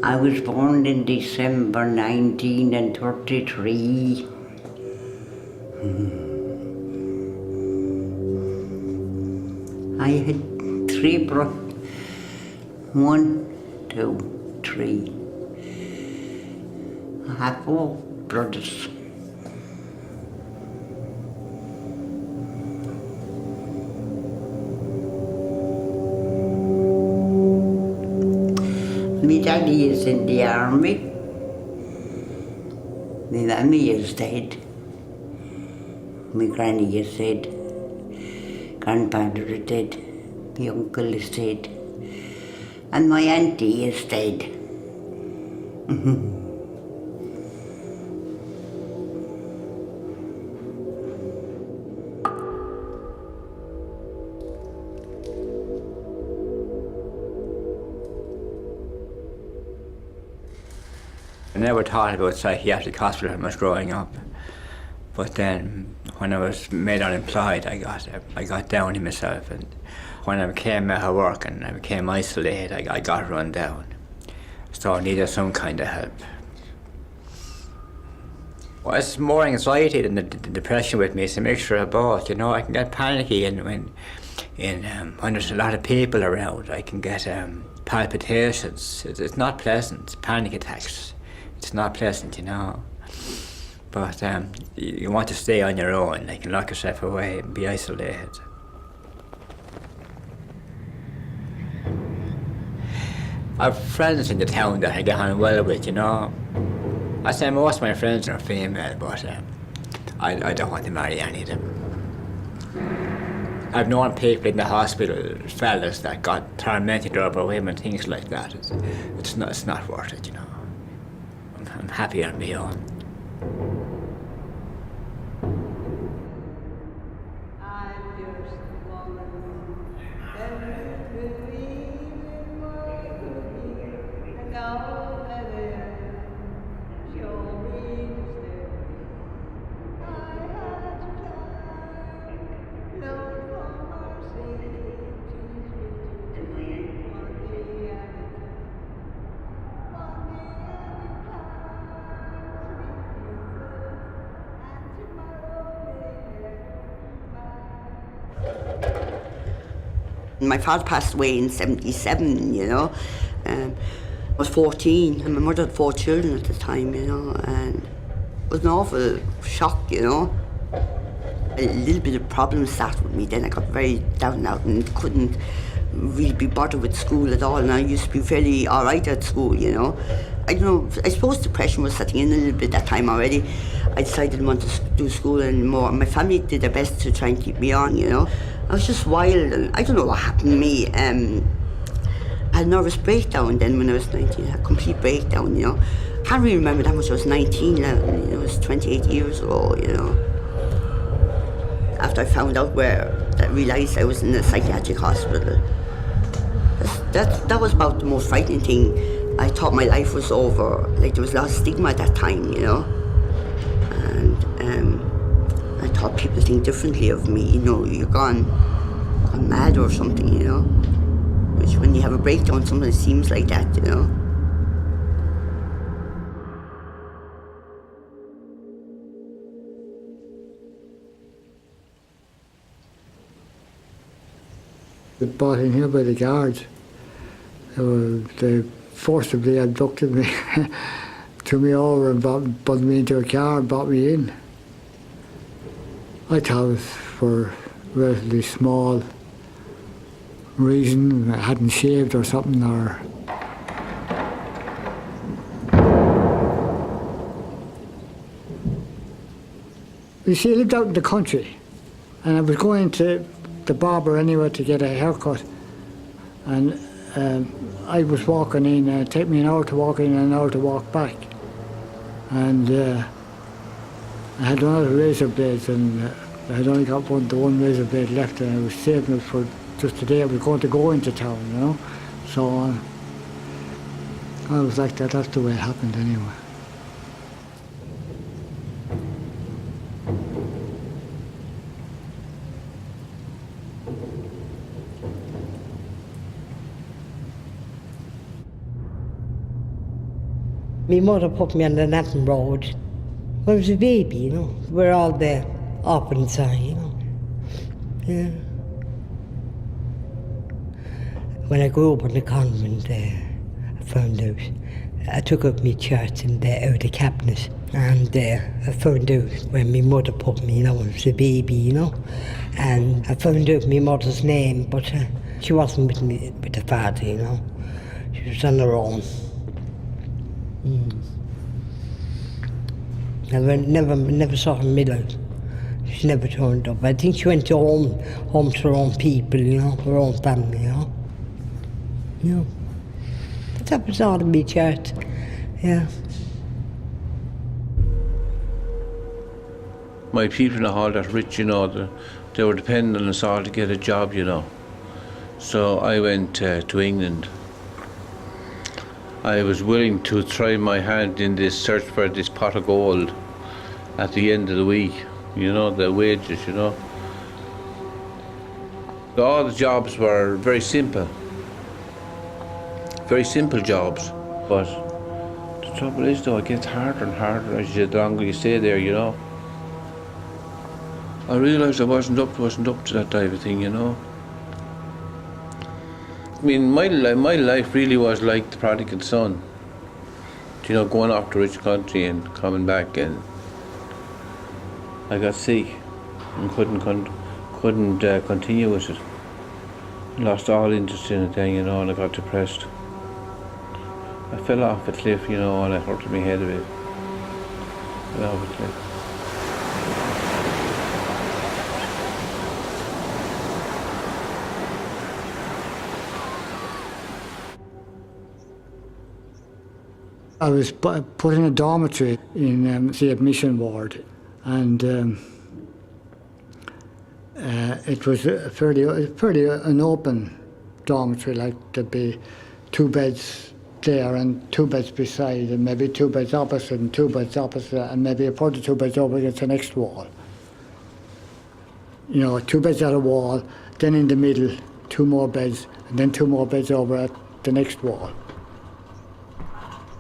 I was born in December 1933. I had three brothers. 1, 2, 3. I had 4 brothers. My daddy is in the army. My mammy is dead. My granny is dead. Grandfather is dead. My uncle is dead. And my auntie is dead. I never thought about psychiatric hospital when I was growing up, but then when I was made unemployed, I got down on myself, and when I became out of work and I became isolated, I got run down. So I needed some kind of help. Well, it's more anxiety than the depression with me. It's a mixture of both. You know, I can get panicky, and when there's a lot of people around, I can get palpitations. It's not pleasant. Panic attacks. It's not pleasant, you know. But you want to stay on your own. You can lock yourself away and be isolated. I have friends in the town that I get on well with, you know. I say most of my friends are female, but I don't want to marry any of them. I've known people in the hospital, fellas that got tormented over women, things like that. It's not worth it, you know. I'm happy on my own. My father passed away in 1977, you know. I was 14 and my mother had 4 children at the time, you know, and it was an awful shock, you know. A little bit of problems started with me then. I got very down and out and couldn't really be bothered with school at all, and I used to be fairly all right at school, you know. I don't know, I suppose depression was setting in a little bit that time already. I decided I didn't want to do school anymore. My family did their best to try and keep me on, you know. I was just wild, and I don't know what happened to me. I had a nervous breakdown then when I was 19, a complete breakdown, you know. I can't really remember that much. I was 19, you know, it was 28 years ago, you know. After I found out I realised I was in a psychiatric hospital. That was about the most frightening thing. I thought my life was over. Like, there was a lot of stigma at that time, you know. And I thought people think differently of me, you know, you're gone mad or something, you know. Which when you have a breakdown, sometimes it seems like that, you know. They brought in here by the guards. They forcibly abducted me, threw me over and brought me into a car and brought me in. I thought it was for a relatively small reason. I hadn't shaved or something, or you see, I lived out in the country, and I was going to the barber anyway to get a haircut, and I was walking in, it took me an hour to walk in and an hour to walk back, and I had another razor blades, and I had only got the one razor blade left, and I was saving it for just the day I was going to go into town, you know. So I was like that. That's the way it happened anyway. My mother put me on the Nathan Road. When I was a baby, you know. We're all there, up inside, you know. Yeah. When I grew up in the convent, I found out, I took up my church in the outer cabinet, and I found out when my mother put me, you know, when I was a baby, you know, and I found out my mother's name, but she wasn't with me, with her father, you know. She was on her own. Never saw her in my life. She never turned up. I think she went to home to her own people, you know, her own family, you know. Yeah. But that was all in my church, yeah. My people are not all that rich, you know. They were depending on us all to get a job, you know. So I went to England. I was willing to try my hand in this search for this pot of gold at the end of the week, you know, the wages, you know. All the jobs were very simple jobs, but the trouble is though, it gets harder and harder as the longer you stay there, you know. I realised I wasn't up to that type of thing, you know. I mean, my life really was like the prodigal son, you know, going off to a rich country and coming back, and I got sick and couldn't continue with it. Lost all interest in it then, you know, and I got depressed. I fell off a cliff, you know, and I hurt my head a bit. Fell off a cliff. I was put in a dormitory in the admission ward, and it was a fairly an open dormitory. Like there'd be 2 beds there and 2 beds beside, and maybe 2 beds opposite and 2 beds opposite, and maybe a further 2 beds over against the next wall. You know, 2 beds at a wall, then in the middle 2 more beds, and then 2 more beds over at the next wall.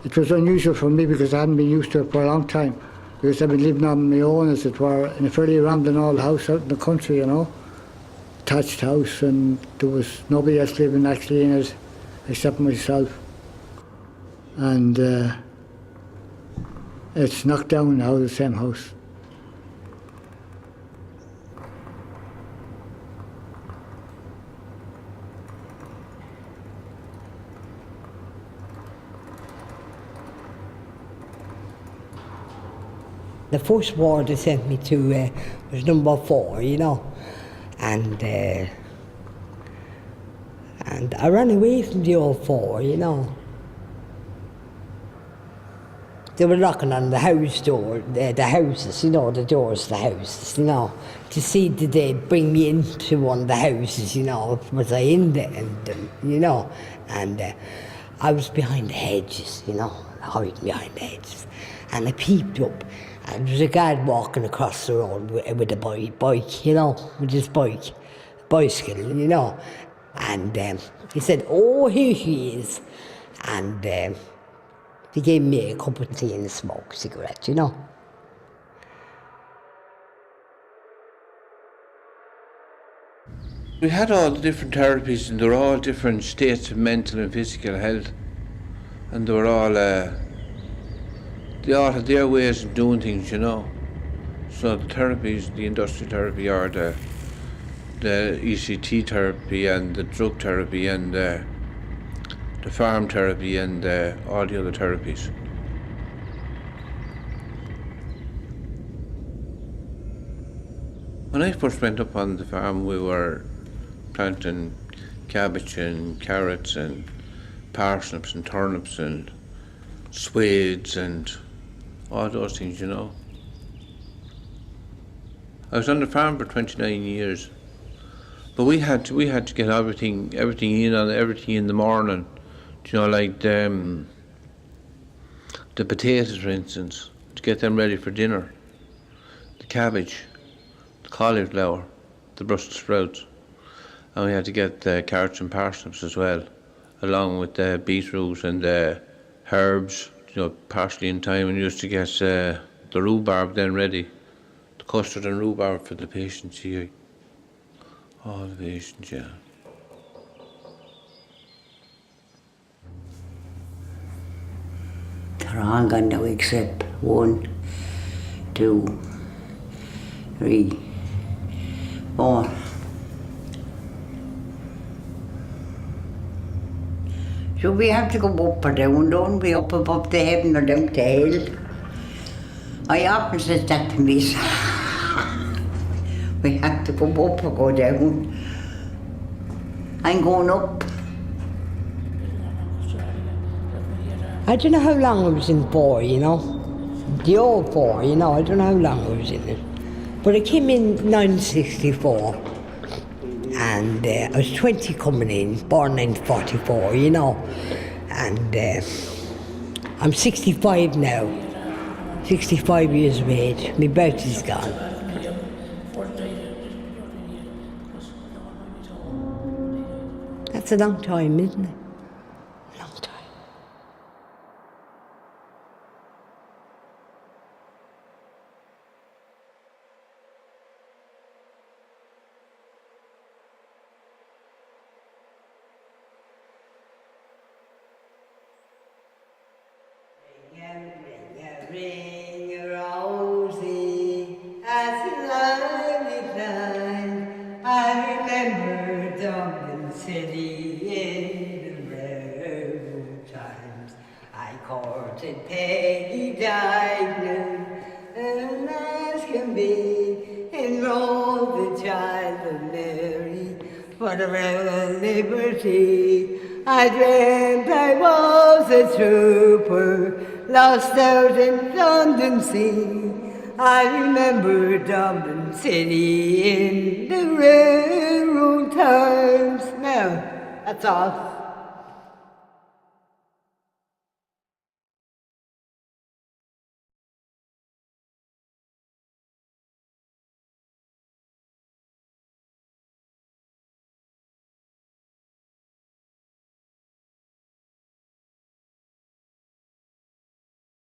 It was unusual for me because I hadn't been used to it for a long time, because I've been living on my own, as it were, in a fairly rambling old house out in the country, you know, attached house, and there was nobody else living actually in it except myself. And it's knocked down now, the same house. The first ward they sent me to was number 4, you know, and I ran away from the old 4, you know. They were knocking on the house door, the houses, you know, the doors of the houses, you know, to see did they bring me into one of the houses, you know, was I in there, and you know, and I was behind the hedges, you know, hiding behind the hedges, and I peeped up. And there was a guy walking across the road with a bike, you know, with his bicycle, you know. And he said, "Oh, here she is." And he gave me a cup of tea and a smoke cigarette, you know. We had all the different therapies, and they were all different states of mental and physical health. And they were all... they all had their ways of doing things, you know. So the therapies, the industrial therapy, or the ECT therapy, and the drug therapy, and the farm therapy, and all the other therapies. When I first went up on the farm, we were planting cabbage and carrots and parsnips and turnips and swades and all those things, you know. I was on the farm for 29 years, but we had to get everything in the morning, you know, like the potatoes, for instance, to get them ready for dinner, the cabbage, the cauliflower, the Brussels sprouts, and we had to get the carrots and parsnips as well, along with the beetroots and the herbs, partially in time, and used to get the rhubarb then ready, the custard and rhubarb for the patients here. All the patients, yeah. They're all gone now except 1, 2, 3, 4. So we have to go up or down, don't we? Up above the heaven or down to hell. I often says that to me. We have to go up or go down. I'm going up. I don't know how long I was in 4, you know. The old 4, you know, I don't know how long I was in it. But I came in 1964, and I was 20 coming in, born in 44, you know. And I'm 65 now, 65 years of age. My birth is gone. That's a long time, isn't it? Long time. Ring a rosy as the light declined. I remember Dublin City in the railroad times. I courted Peggy Diagnon, and as can be, enrolled the child of Mary for the rebel liberty. I dreamt I was a trooper, lost out in London sea. I remember Dublin City in the railroad times. Now, that's all.